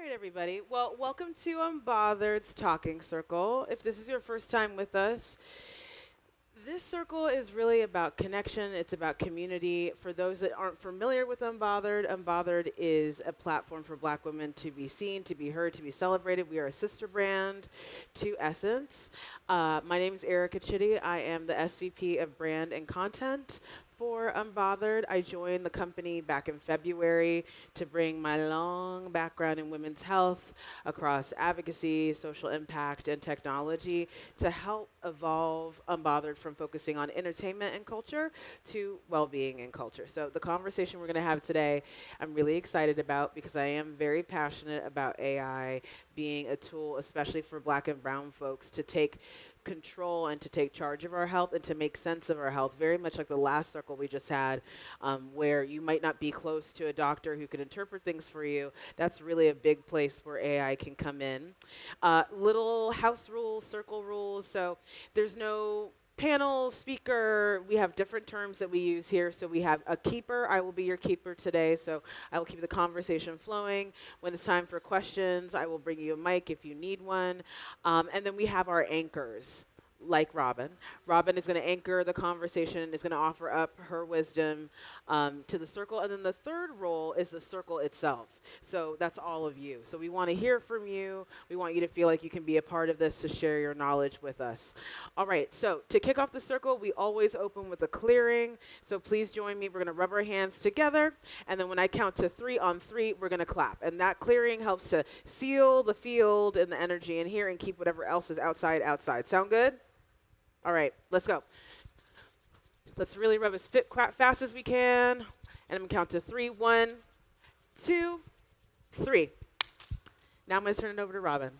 right, everybody. Well, welcome to Unbothered's Talking Circle. If this is your first time with us, this circle is really about connection. It's about community. For those that aren't familiar with Unbothered is a platform for Black women to be seen, to be heard, to be celebrated. We are a sister brand to Essence. My name is Erica Chitty. I am the SVP of Brand and Content for Unbothered. I joined the company back in February to bring my long background in women's health across advocacy, social impact, and technology to help evolve Unbothered from focusing on entertainment and culture to well-being and culture. So the conversation we're going to have today, I'm really excited about because I am very passionate about AI being a tool, especially for Black and brown folks, to take control and to take charge of our health and to make sense of our health, very much like the last circle we just had, where you might not be close to a doctor who can interpret things for you. That's really a big place where AI can come in. Little house rules, circle rules. So there's no panel, speaker. We have different terms that we use here. So we have a keeper. I will be your keeper today. So I will keep the conversation flowing. When it's time for questions, I will bring you a mic if you need one. And then we have our anchors, like Robin. Robin is going to anchor the conversation, is going to offer up her wisdom to the circle. And then the third role is the circle itself. So that's all of you. So we want to hear from you. We want you to feel like you can be a part of this, to share your knowledge with us. All right, so to kick off the circle, we always open with a clearing. So please join me. We're going to rub our hands together. And then when I count to 3 on 3, we're going to clap. And that clearing helps to seal the field and the energy in here and keep whatever else is outside. Sound good? All right, let's go. Let's really rub as fast as we can. And I'm going to count to 3. 1, 2, 3. Now I'm going to turn it over to Robin.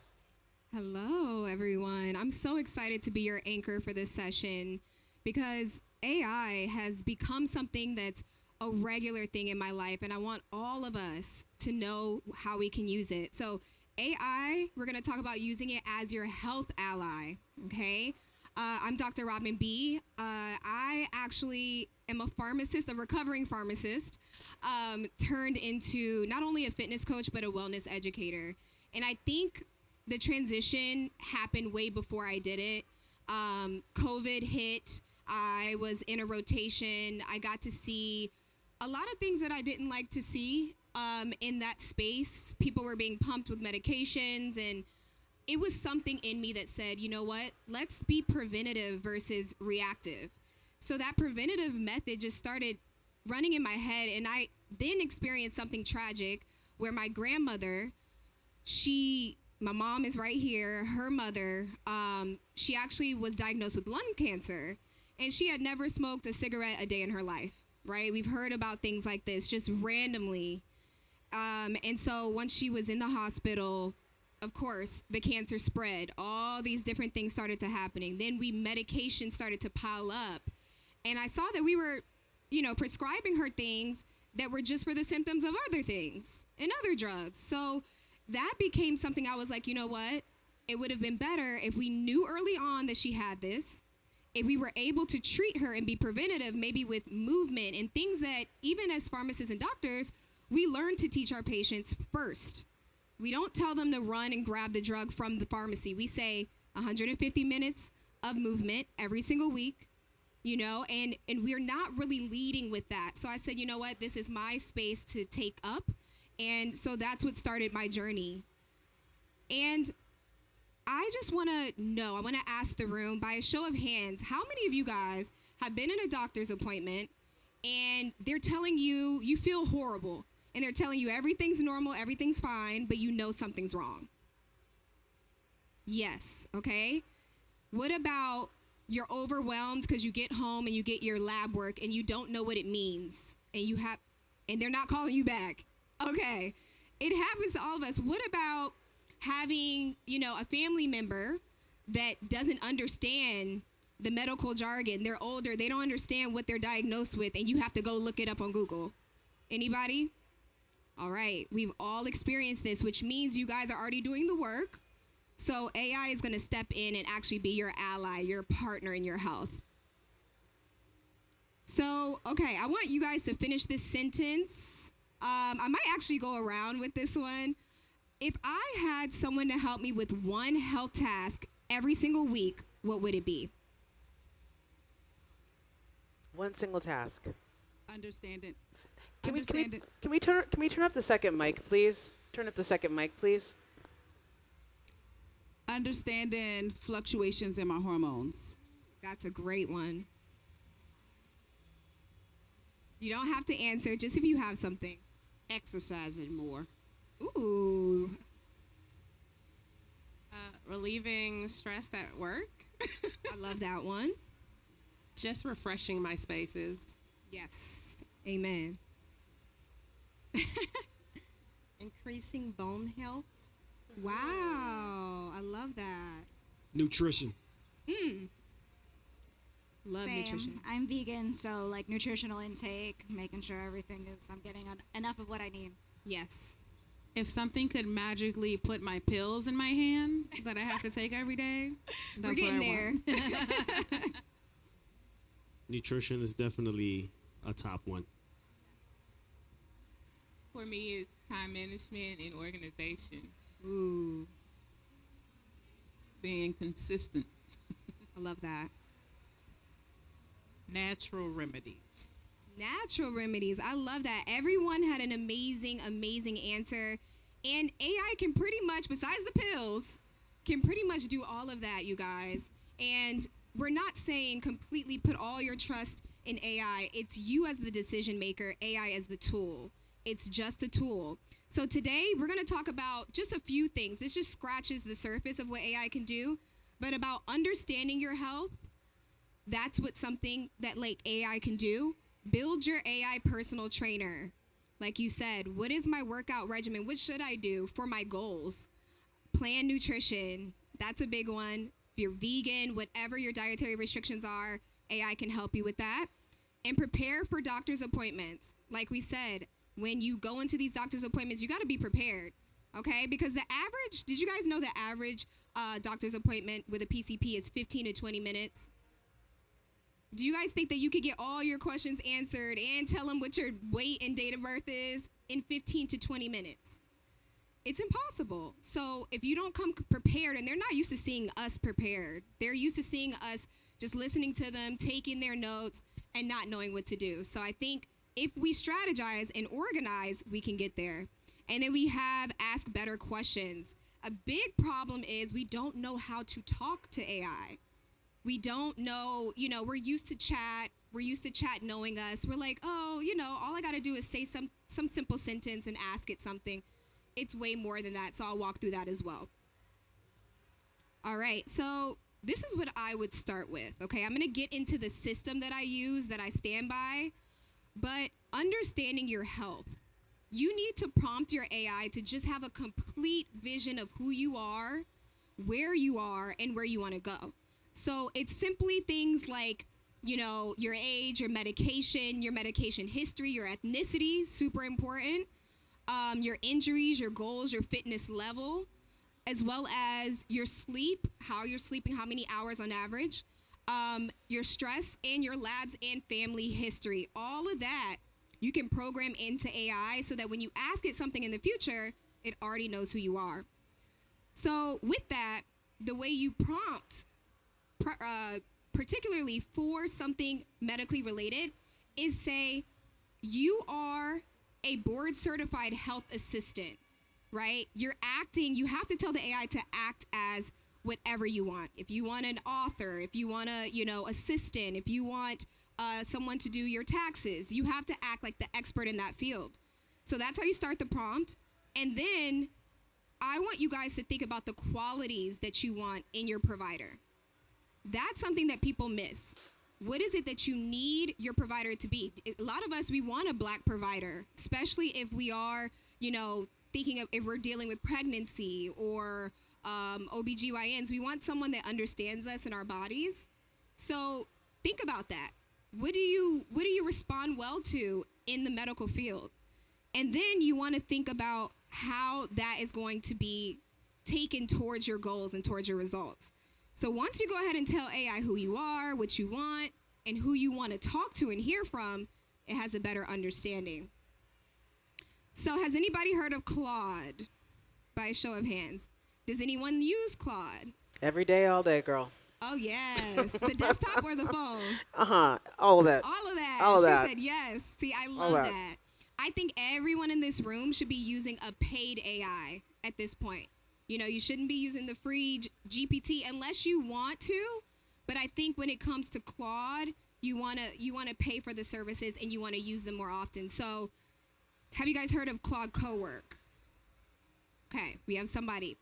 Hello, everyone. I'm so excited to be your anchor for this session because AI has become something that's a regular thing in my life, and I want all of us to know how we can use it. So AI, we're going to talk about using it as your health ally, okay? I'm Dr. Robin B. I actually am a pharmacist, a recovering pharmacist, turned into not only a fitness coach, but a wellness educator. And I think the transition happened way before I did it. COVID hit. I was in a rotation. I got to see a lot of things that I didn't like to see in that space. People were being pumped with medications, and it was something in me that said, you know what, let's be preventative versus reactive. So that preventative method just started running in my head, and I then experienced something tragic where my grandmother, my mom is right here, her mother, she actually was diagnosed with lung cancer, and she had never smoked a cigarette a day in her life, right? We've heard about things like this just randomly. And so once she was in the hospital, of course, the cancer spread. All these different things started to happening. Then medication started to pile up. And I saw that we were, prescribing her things that were just for the symptoms of other things and other drugs. So that became something I was like, you know what? It would have been better if we knew early on that she had this, if we were able to treat her and be preventative, maybe with movement and things that even as pharmacists and doctors, we learn to teach our patients first. We don't tell them to run and grab the drug from the pharmacy. We say 150 minutes of movement every single week, and we're not really leading with that. So I said, you know what, this is my space to take up. And so that's what started my journey. And I just want to ask the room by a show of hands, how many of you guys have been in a doctor's appointment and they're telling you, you feel horrible, and they're telling you everything's normal, everything's fine, but you know something's wrong? Yes, okay. What about you're overwhelmed because you get home and you get your lab work and you don't know what it means, and they're not calling you back? Okay, it happens to all of us. What about having, a family member that doesn't understand the medical jargon? They're older, they don't understand what they're diagnosed with, and you have to go look it up on Google. Anybody? All right, we've all experienced this, which means you guys are already doing the work. So AI is going to step in and actually be your ally, your partner in your health. So, okay, I want you guys to finish this sentence. I might actually go around with this one. If I had someone to help me with one health task every single week, what would it be? One single task. Understand it. Can we can Understand we it. can we turn up the second mic, please? Turn up the second mic, please. Understanding fluctuations in my hormones. That's a great one. You don't have to answer, just if you have something. Exercising more. Ooh. Relieving stress at work. I love that one. Just refreshing my spaces. Yes. Amen. Increasing bone health. Wow. I love that. Nutrition. Love Same. nutrition. I'm vegan, so like nutritional intake, making sure everything is, I'm getting enough of what I need. Yes. If something could magically put my pills in my hand that I have to take every day, We're that's what getting I there. want. Nutrition is definitely a top one. For me, it's time management and organization. Ooh. Being consistent. I love that. Natural remedies. Natural remedies. I love that. Everyone had an amazing, amazing answer. And AI can pretty much, besides the pills, can pretty much do all of that, you guys. And we're not saying completely put all your trust in AI. It's you as the decision maker, AI as the tool. It's just a tool. So today we're going to talk about just a few things. This just scratches the surface of what AI can do, but about understanding your health. That's what something that like AI can do. Build your AI personal trainer. Like you said, what is my workout regimen? What should I do for my goals? Plan nutrition. That's a big one. If you're vegan, whatever your dietary restrictions are, AI can help you with that. And prepare for doctor's appointments. Like we said, when you go into these doctor's appointments, you got to be prepared, okay? Because the average, did you guys know the average doctor's appointment with a PCP is 15 to 20 minutes? Do you guys think that you could get all your questions answered and tell them what your weight and date of birth is in 15 to 20 minutes? It's impossible. So if you don't come prepared, and they're not used to seeing us prepared, they're used to seeing us just listening to them, taking their notes, and not knowing what to do. So I think if we strategize and organize, we can get there. And then we have ask better questions. A big problem is we don't know how to talk to AI. We don't know, we're used to chat. We're used to chat knowing us. We're like, oh, all I got to do is say some simple sentence and ask it something. It's way more than that, so I'll walk through that as well. All right, so this is what I would start with, okay? I'm going to get into the system that I use, that I stand by, but understanding your health. You need to prompt your AI to just have a complete vision of who you are, and where you want to go. So it's simply things like, your age, your medication history, your ethnicity, super important, your injuries, your goals, your fitness level, as well as your sleep, how you're sleeping, how many hours on average, your stress, and your labs and family history. All of that you can program into AI so that when you ask it something in the future, it already knows who you are. So with that, the way you prompt, particularly for something medically related, is say, you are a board certified health assistant, right? You have to tell the AI to act as whatever you want. If you want an author, if you want a, assistant, if you want someone to do your taxes, you have to act like the expert in that field. So that's how you start the prompt. And then I want you guys to think about the qualities that you want in your provider. That's something that people miss. What is it that you need your provider to be? A lot of us, we want a Black provider, especially if we are, thinking of if we're dealing with pregnancy or OBGYNs. We want someone that understands us and our bodies. So think about that. What do you respond well to in the medical field? And then you want to think about how that is going to be taken towards your goals and towards your results. So once you go ahead and tell AI who you are, what you want, and who you want to talk to and hear from, it has a better understanding. So has anybody heard of Claude by a show of hands. Does anyone use Claude? Every day, all day, girl. Oh, yes. The desktop or the phone? All of that. All of that. All of She that. said yes. See, I All love that. that. I think everyone in this room should be using a paid AI at this point. You know, you shouldn't be using the free GPT unless you want to. But I think when it comes to Claude, you wanna pay for the services and you want to use them more often. So, have you guys heard of Claude Cowork? Okay, we have somebody.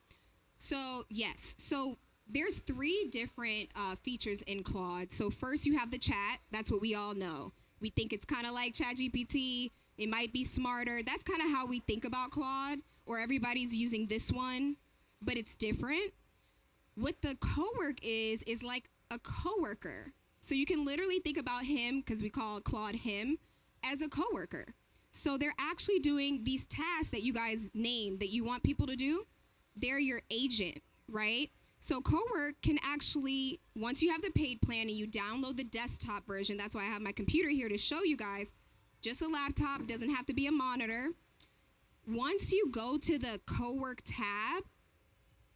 So yes, so there's 3 different features in Claude. So first you have the chat. That's what we all know. We think it's kind of like ChatGPT. It might be smarter. That's kind of how we think about Claude, or everybody's using this one, but it's different. What the Cowork is like a coworker. So you can literally think about him, because we call Claude him, as a coworker. So they're actually doing these tasks that you guys named that you want people to do. They're your agent, right? So Cowork can actually, once you have the paid plan and you download the desktop version, that's why I have my computer here to show you guys, just a laptop, doesn't have to be a monitor. Once you go to the Cowork tab,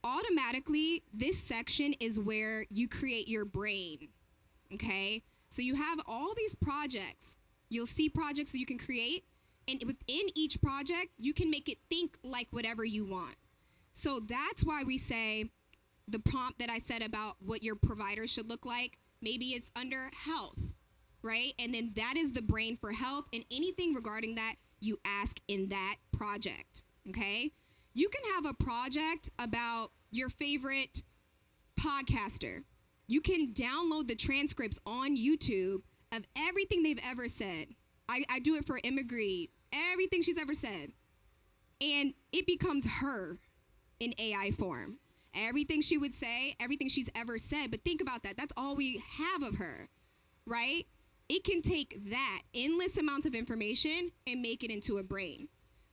automatically this section is where you create your brain, okay? So you have all these projects. You'll see projects that you can create, and within each project, you can make it think like whatever you want. So that's why we say the prompt that I said about what your provider should look like, maybe it's under health, right? And then that is the brain for health, and anything regarding that, you ask in that project, okay? You can have a project about your favorite podcaster. You can download the transcripts on YouTube of everything they've ever said. I do it for Emma Grede, everything she's ever said. And it becomes her in AI form. Everything she would say, everything she's ever said, but think about that. That's all we have of her, right? It can take that endless amounts of information and make it into a brain.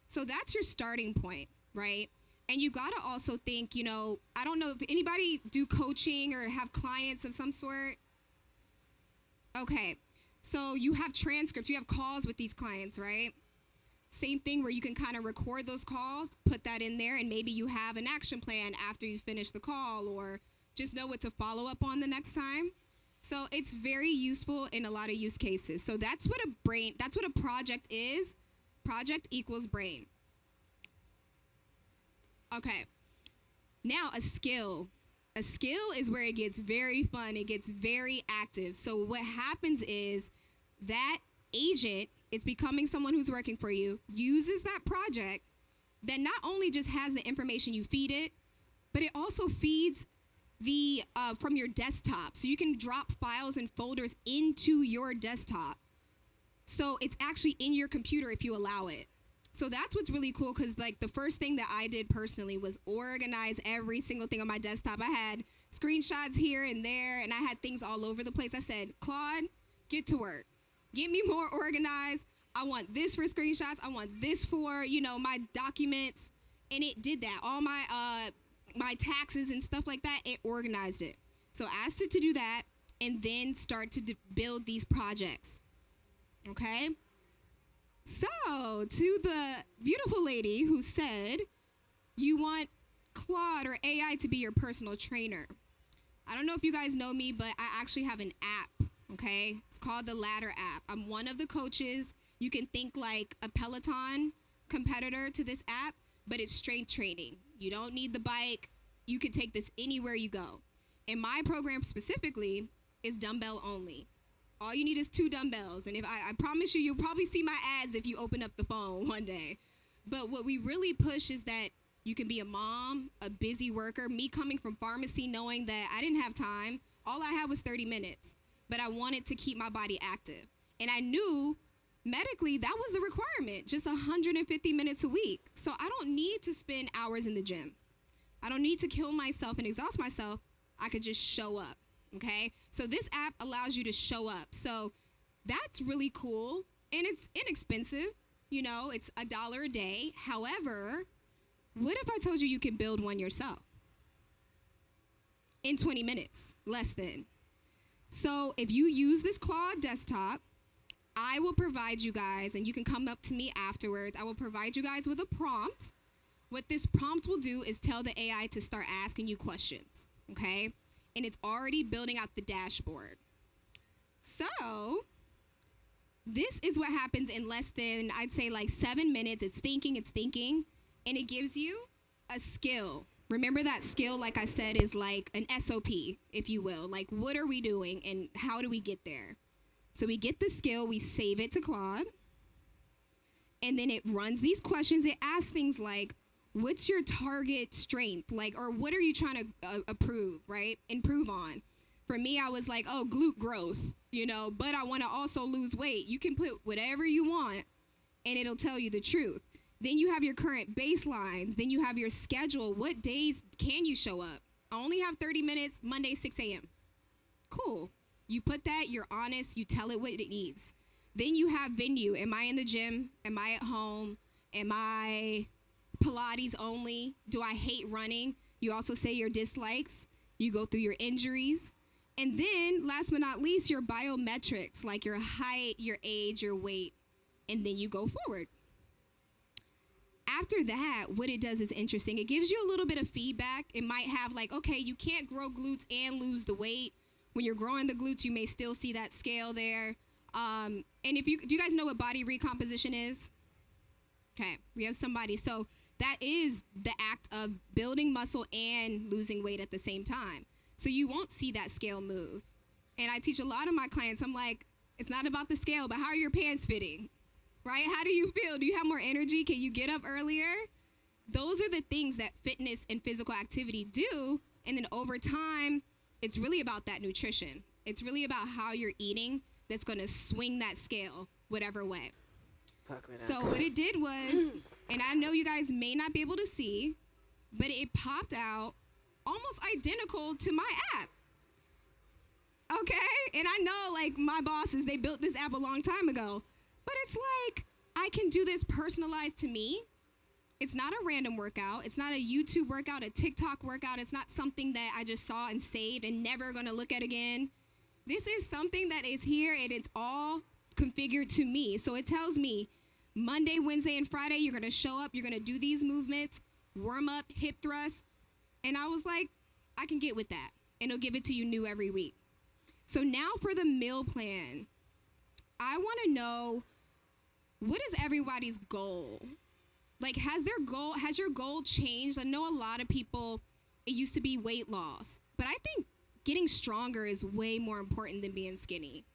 So that's your starting point, right? And you gotta also think, you know, I don't know if anybody do coaching or have clients of some sort. Okay, so you have transcripts, you have calls with these clients, right? Same thing where you can kind of record those calls, put that in there, and maybe you have an action plan after you finish the call, or just know what to follow up on the next time. So it's very useful in a lot of use cases. So that's what a project is. Project equals brain. Okay. Now a skill. A skill is where it gets very fun. It gets very active. So what happens is that agent, it's becoming someone who's working for you, uses that project that not only just has the information you feed it, but it also feeds the from your desktop. So you can drop files and folders into your desktop. So it's actually in your computer if you allow it. So that's what's really cool, because like the first thing that I did personally was organize every single thing on my desktop. I had screenshots here and there, and I had things all over the place. I said, Claude, get to work. Get me more organized. I want this for screenshots. I want this for, you know, my documents. And it did that. All my taxes and stuff like that, it organized it. So I asked it to do that and then start to build these projects. Okay? So, to the beautiful lady who said you want Claude or AI to be your personal trainer. I don't know if you guys know me, but I actually have an app, okay? It's called the Ladder app. I'm one of the coaches. You can think like a Peloton competitor to this app, but it's strength training. You don't need the bike. You can take this anywhere you go. And my program specifically is dumbbell only. All you need is 2 dumbbells. And if I promise you, you'll probably see my ads if you open up the phone one day. But what we really push is that you can be a mom, a busy worker. Me coming from pharmacy, knowing that I didn't have time. All I had was 30 minutes. But I wanted to keep my body active. And I knew medically that was the requirement, just 150 minutes a week. So I don't need to spend hours in the gym. I don't need to kill myself and exhaust myself. I could just show up. Okay, so this app allows you to show up. So that's really cool, and it's inexpensive. You know, it's $1 a day. However, what if I told you you can build one yourself in 20 minutes, less than? So if you use this Claude desktop, I will provide you guys, and you can come up to me afterwards. I will provide you guys with a prompt What this prompt will do is tell the AI to start asking you questions, okay? And it's already building out the dashboard. So this is what happens in less than, I'd say, like 7 minutes. It's thinking, and it gives you a skill. Remember that skill, like I said, is like an SOP, if you will. Like, what are we doing and how do we get there? So we get the skill, we save it to Claude, and then it runs these questions. It asks things like, what's your target strength? Like, or what are you trying to improve on? For me, I was like, oh, glute growth, but I want to also lose weight. You can put whatever you want, and it'll tell you the truth. Then you have your current baselines. Then you have your schedule. What days can you show up? I only have 30 minutes, Monday, 6 a.m. Cool. You put that, you're honest, you tell it what it needs. Then you have venue. Am I in the gym? Am I at home? Am I Pilates only? Do I hate running? You also say your dislikes. You go through your injuries. And then, last but not least, your biometrics, like your height, your age, your weight. And then you go forward. After that, what it does is interesting. It gives you a little bit of feedback. It might have like, okay, you can't grow glutes and lose the weight. When you're growing the glutes, you may still see that scale there. And do you guys know what body recomposition is? Okay, we have somebody. So that is the act of building muscle and losing weight at the same time. So you won't see that scale move. And I teach a lot of my clients, I'm like, it's not about the scale, but how are your pants fitting? Right? How do you feel? Do you have more energy? Can you get up earlier? Those are the things that fitness and physical activity do. And then over time, it's really about that nutrition. It's really about how you're eating that's going to swing that scale whatever way. So what it did was, and I know you guys may not be able to see, but it popped out almost identical to my app. Okay? And I know, like, my bosses, they built this app a long time ago. But it's like, I can do this personalized to me. It's not a random workout. It's not a YouTube workout, a TikTok workout. It's not something that I just saw and saved and never going to look at again. This is something that is here, and it's all configured to me. So it tells me Monday, Wednesday, and Friday, you're going to show up. You're going to do these movements, warm up, hip thrust. And I was like, I can get with that. And it'll give it to you new every week. So now for the meal plan, I want to know, what is everybody's goal? Like, has your goal changed? I know a lot of people, it used to be weight loss, but I think getting stronger is way more important than being skinny,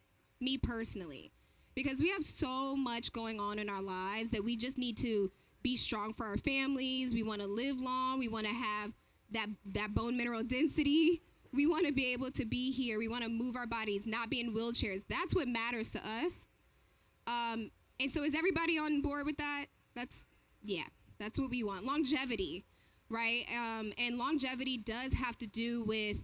me personally, because we have so much going on in our lives that we just need to be strong for our families. We want to live long. We want to have that bone mineral density. We want to be able to be here. We want to move our bodies, not be in wheelchairs. That's what matters to us. And so is everybody on board with that? That's what we want. Longevity, right? And longevity does have to do with,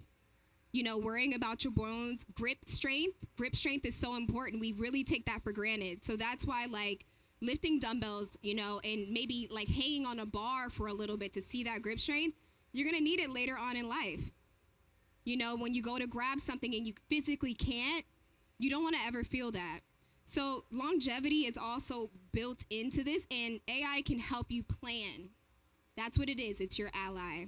worrying about your bones. Grip strength is so important. We really take that for granted. So that's why, like, lifting dumbbells, and maybe like hanging on a bar for a little bit to see that grip strength, you're going to need it later on in life. When you go to grab something and you physically can't, you don't want to ever feel that. So longevity is also built into this, and AI can help you plan. That's what it is. It's your ally.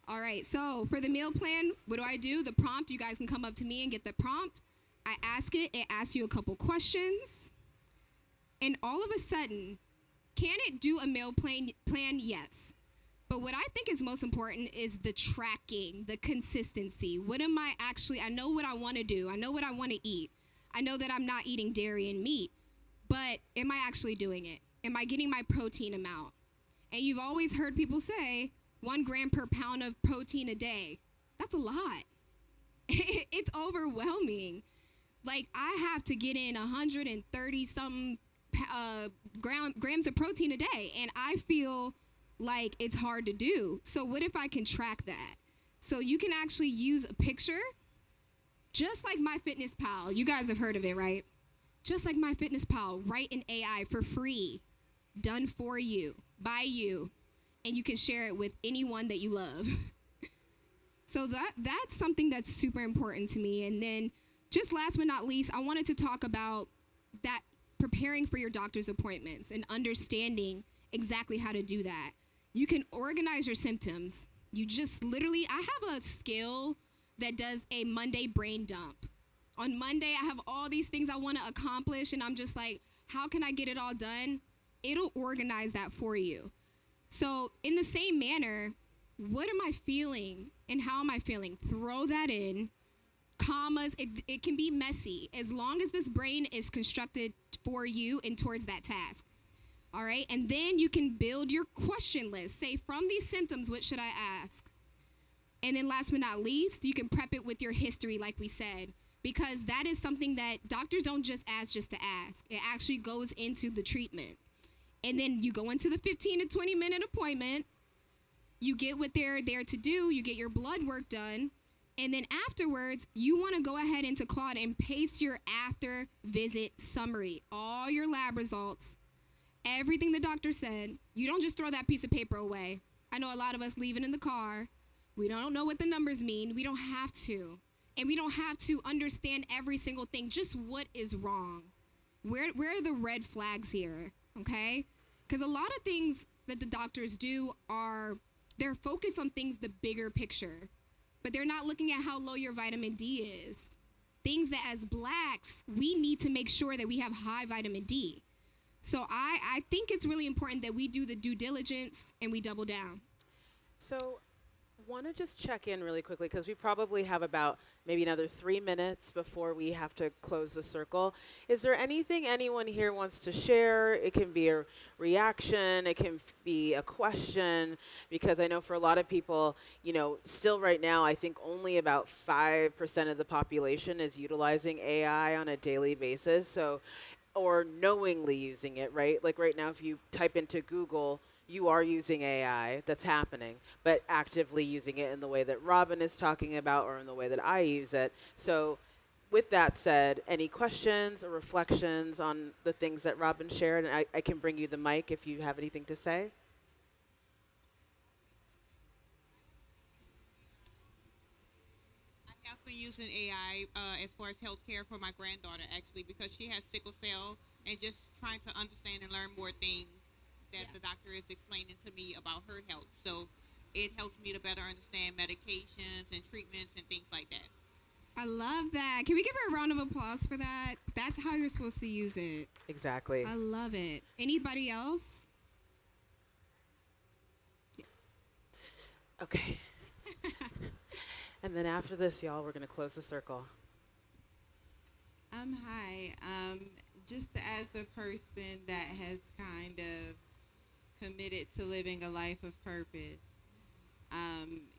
All right, so for the meal plan, what do? The prompt, you guys can come up to me and get the prompt. I ask it asks you a couple questions. And all of a sudden, can it do a meal plan? Yes. But what I think is most important is the tracking, the consistency. I know what I want to do. I know what I want to eat. I know that I'm not eating dairy and meat, but am I actually doing it? Am I getting my protein amount? And you've always heard people say 1 gram per pound of protein a day. That's a lot. It's overwhelming. Like, I have to get in 130 something grams of protein a day, and I feel like it's hard to do. So what if I can track that? So you can actually use a picture, just like MyFitnessPal. You guys have heard of it, right? Just like MyFitnessPal, write an AI for free, done for you, by you, and you can share it with anyone that you love. So that's something that's super important to me. And then just last but not least, I wanted to talk about that, preparing for your doctor's appointments and understanding exactly how to do that. You can organize your symptoms. You just literally, I have a skill that does a Monday brain dump. On Monday, I have all these things I want to accomplish, and I'm just like, how can I get it all done? It'll organize that for you. So in the same manner, what am I feeling and how am I feeling? Throw that in. Commas, it can be messy as long as this brain is constructed for you and towards that task. All right, and then you can build your question list. Say, from these symptoms, what should I ask? And then last but not least, you can prep it with your history, like we said, because that is something that doctors don't just ask just to ask. It actually goes into the treatment. And then you go into the 15 to 20 minute appointment, you get what they're there to do, you get your blood work done, and then afterwards, you want to go ahead into Claude and paste your after visit summary, all your lab results, everything the doctor said. You don't just throw that piece of paper away. I know a lot of us leave it in the car. We don't know what the numbers mean. We don't have to. And we don't have to understand every single thing, just what is wrong. Where are the red flags here, okay? Because a lot of things that the doctors do are, they're focused on things, the bigger picture, but they're not looking at how low your vitamin D is. Things that as blacks, we need to make sure that we have high vitamin D. So I think it's really important that we do the due diligence and we double down. So want to just check in really quickly because we probably have about maybe another 3 minutes before we have to close the circle. Is there anything anyone here wants to share? It can be a reaction, it can be a question, because I know for a lot of people, you know, still right now, I think only about 5% of the population is utilizing AI on a daily basis. So, or knowingly using it, right? Like right now, if you type into Google, you are using AI, that's happening, but actively using it in the way that Robin is talking about or in the way that I use it. So with that said, any questions or reflections on the things that Robin shared? And I can bring you the mic if you have anything to say. I have been using AI as far as healthcare for my granddaughter, actually, because she has sickle cell, and just trying to understand and learn more things that the doctor is explaining to me about her health. So it helps me to better understand medications and treatments and things like that. I love that. Can we give her a round of applause for that? That's how you're supposed to use it. Exactly. I love it. Anybody else? Okay. And then after this, y'all, we're going to close the circle. Hi. Just as a person that has kind of committed to living a life of purpose,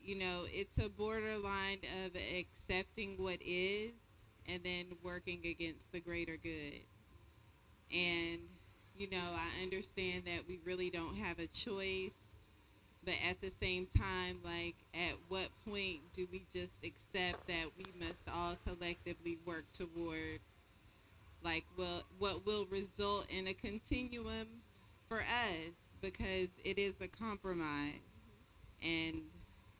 you know, it's a borderline of accepting what is and then working against the greater good. And, you know, I understand that we really don't have a choice, but at the same time, like, at what point do we just accept that we must all collectively work towards, like, what will result in a continuum for us, because it is a compromise. And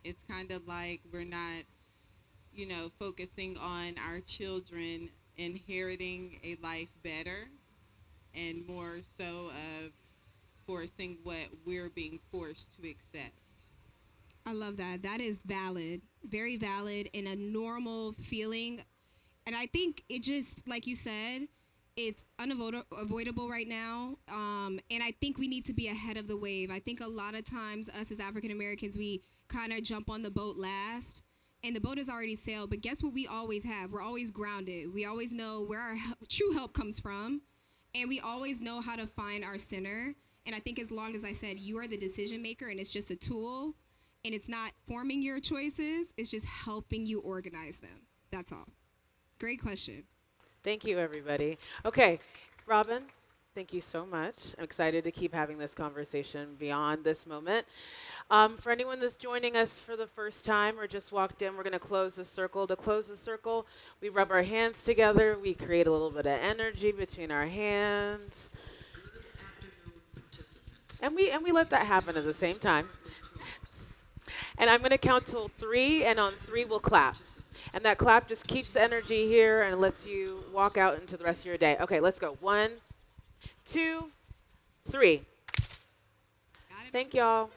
it's kind of like we're not, you know, focusing on our children inheriting a life better, and more so of forcing what we're being forced to accept. I love that. That is valid, very valid, and a normal feeling. And I think it just, like you said, it's unavoidable right now. And I think we need to be ahead of the wave. I think a lot of times us as African Americans, we kind of jump on the boat last, and the boat has already sailed. But guess what we always have? We're always grounded. We always know where our true help comes from, and we always know how to find our center. And I think as long as I said, you are the decision maker and it's just a tool, and it's not forming your choices, it's just helping you organize them. That's all. Great question. Thank you, everybody. Okay, Robin, thank you so much. I'm excited to keep having this conversation beyond this moment. For anyone that's joining us for the first time or just walked in, we're going to close the circle. To close the circle, we rub our hands together. We create a little bit of energy between our hands. And we let that happen at the same time. And I'm going to count till 3, and on 3 we'll clap. And that clap just keeps the energy here and lets you walk out into the rest of your day. Okay, let's go. 1, 2, 3. Thank y'all.